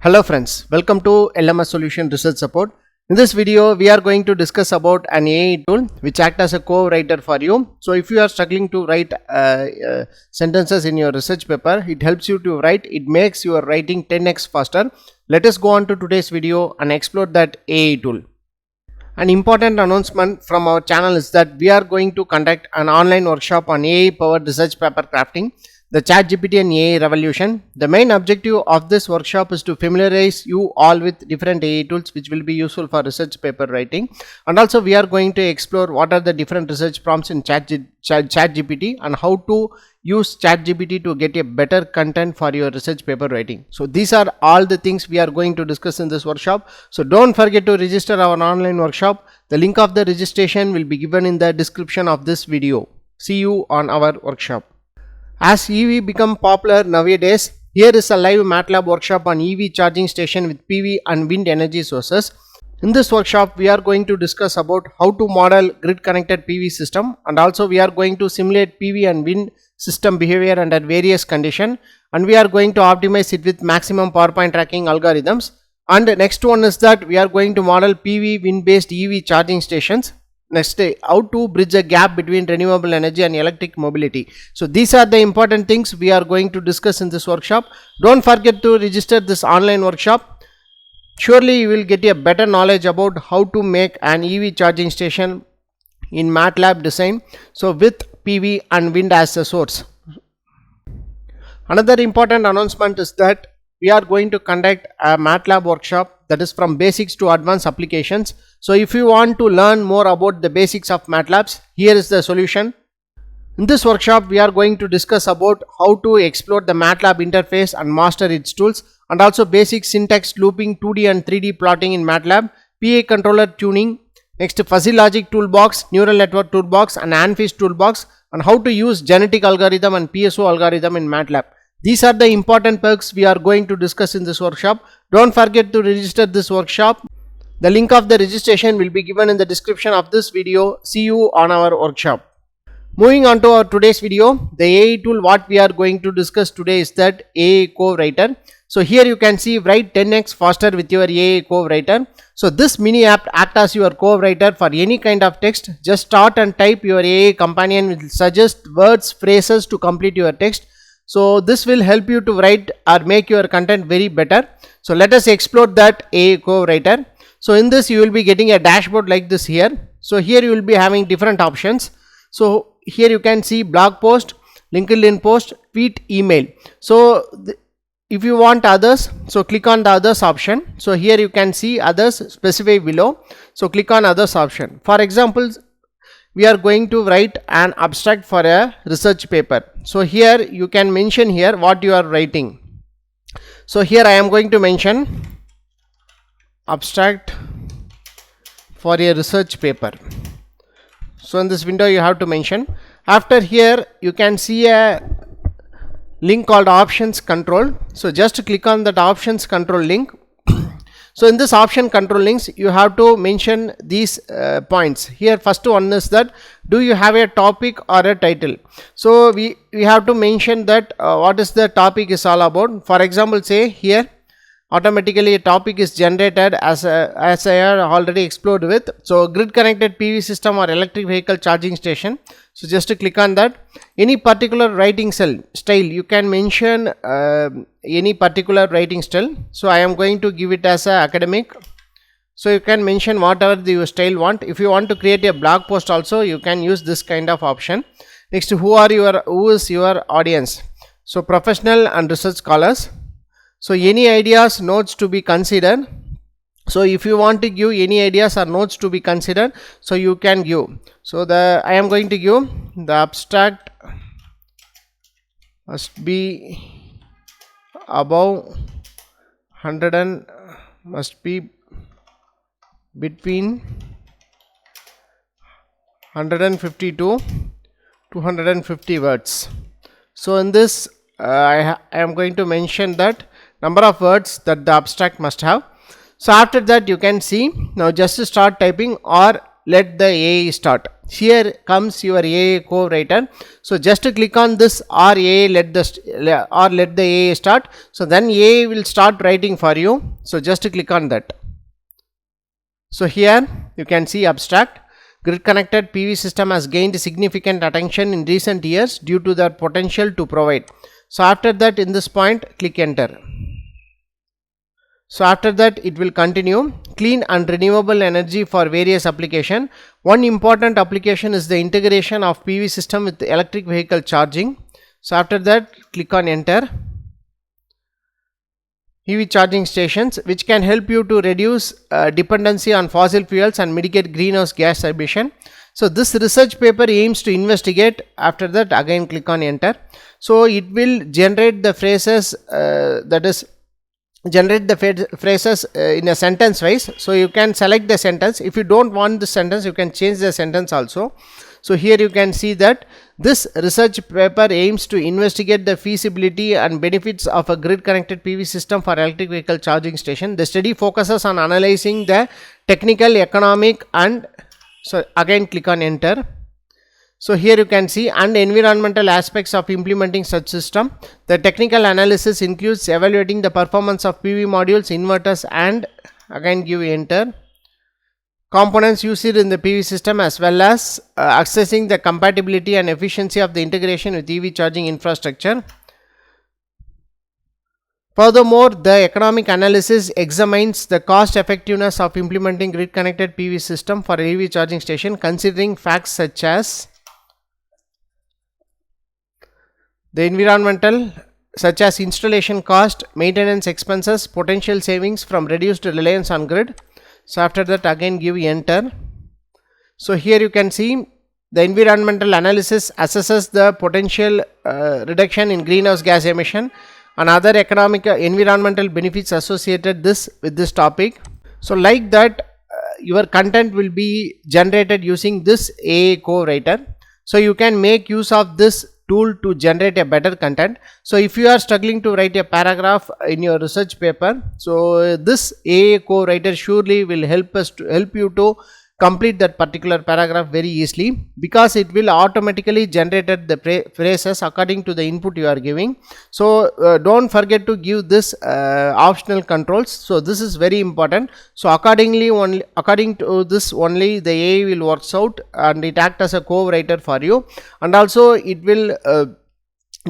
Hello friends, welcome to LMS Solution Research Support. In this video, we are going to discuss about an AI tool which acts as a co-writer for you. So if you are struggling to write sentences in your research paper, it helps you to write. It makes your writing 10x faster. Let us go on to today's video and explore that AI tool. An important announcement from our channel is that we are going to conduct an online workshop on AI powered research paper crafting, the ChatGPT and AI revolution. The main objective of this workshop is to familiarize you all with different AI tools which will be useful for research paper writing, and also we are going to explore what are the different research prompts in ChatGPT and how to use ChatGPT to get a better content for your research paper writing. So these are all the things we are going to discuss in this workshop. So don't forget to register our online workshop. The link of the registration will be given in the description of this video. See you on our workshop. As EV become popular nowadays, here is a live MATLAB workshop on EV charging station with PV and wind energy sources. In this workshop, we are going to discuss about how to model grid connected PV system, and also we are going to simulate PV and wind system behavior under various conditions, and we are going to optimize it with maximum power point tracking algorithms. And the next one is that we are going to model PV wind based EV charging stations. Next, how to bridge a gap between renewable energy and electric mobility. So these are the important things we are going to discuss in this workshop. Don't forget to register this online workshop. Surely you will get a better knowledge about how to make an EV charging station in MATLAB design, so with PV and wind as a source. Another important announcement is that we are going to conduct a MATLAB workshop, that is from basics to advanced applications. So if you want to learn more about the basics of MATLAB, here is the solution. In this workshop, we are going to discuss about how to explore the MATLAB interface and master its tools, and also basic syntax looping, 2D and 3D plotting in MATLAB, PA controller tuning, next fuzzy logic toolbox, neural network toolbox and ANFIS toolbox, and how to use genetic algorithm and PSO algorithm in MATLAB. These are the important perks we are going to discuss in this workshop. Don't forget to register this workshop. The link of the registration will be given in the description of this video. See you on our workshop. Moving on to our today's video, the AI tool what we are going to discuss today is that AI co-writer. So here you can see write 10x faster with your AI co-writer. So this mini app acts as your co-writer for any kind of text. Just start and type, your AI companion will suggest words, phrases to complete your text. So this will help you to write or make your content very better. So let us explore that AI co-writer. So in this you will be getting a dashboard like this here. So here you will be having different options. So here you can see blog post, LinkedIn post, tweet, email. So if you want others, so click on the others option. So here you can see others specified below. So click on others option. For example, we are going to write an abstract for a research paper. So here you can mention here what you are writing. So here I am going to mention abstract for a research paper. So in this window you have to mention. After here you can see a link called options control. So just click on that options control link. So in this option control links you have to mention these points. Here first one is that do you have a topic or a title. So we have to mention that what is the topic is all about. For example, say here automatically a topic is generated as I have already explored with. So grid connected PV system or electric vehicle charging station. So just to click on that. Any particular writing style you can mention any particular writing style. So I am going to give it as a academic. So you can mention whatever the style want. If you want to create a blog post also, you can use this kind of option. Next, who is your audience. So professional and research scholars. So any ideas, notes to be considered. So if you want to give any ideas or notes to be considered, so you can give. So I am going to give the abstract must be above 100 and must be between 150 to 250 words. So in this I am going to mention that number of words that the abstract must have. So after that you can see, now just start typing, or let the AI start. Here comes your AI co-writer. So just to click on this or let the AI start. So then AI will start writing for you. So just to click on that. So here you can see abstract. Grid connected PV system has gained significant attention in recent years due to their potential to provide. So after that, in this point, click enter. So after that, it will continue clean and renewable energy for various application. One important application is the integration of PV system with electric vehicle charging. So after that, click on enter. EV charging stations, which can help you to reduce dependency on fossil fuels and mitigate greenhouse gas emission. So this research paper aims to investigate. After that, again click on enter. So it will generate the phrases in a sentence wise. So you can select the sentence. If you don't want the sentence, you can change the sentence also. So here you can see that this research paper aims to investigate the feasibility and benefits of a grid connected PV system for electric vehicle charging station. The study focuses on analyzing the technical, economic and so again click on enter. So here you can see and environmental aspects of implementing such system. The technical analysis includes evaluating the performance of PV modules, inverters and again give enter. Components used in the PV system as well as assessing the compatibility and efficiency of the integration with EV charging infrastructure. Furthermore, the economic analysis examines the cost effectiveness of implementing grid connected PV system for EV charging station, considering facts such as the environmental such as installation cost, maintenance expenses, potential savings from reduced reliance on grid. So after that, again give enter. So here you can see the environmental analysis assesses the potential reduction in greenhouse gas emission and other economic environmental benefits associated with this topic. So like that, your content will be generated using this AI co-writer. So you can make use of this tool to generate a better content. So if you are struggling to write a paragraph in your research paper, so this AI co-writer surely will help you to complete that particular paragraph very easily, because it will automatically generate the phrases according to the input you are giving. So don't forget to give this optional controls. So this is very important. So according to this only the AI will works out and it acts as a co-writer for you, and also it will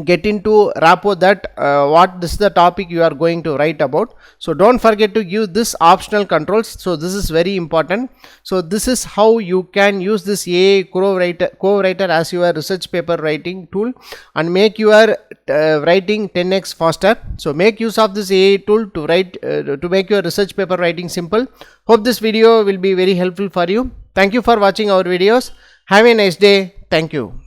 get into rapport that what this is the topic you are going to write about. So don't forget to give this optional controls. So this is very important. So this is how you can use this AI co-writer as your research paper writing tool and make your writing 10x faster. So make use of this AI tool to write to make your research paper writing simple. Hope this video will be very helpful for you. Thank you for watching our videos. Have a nice day. Thank you.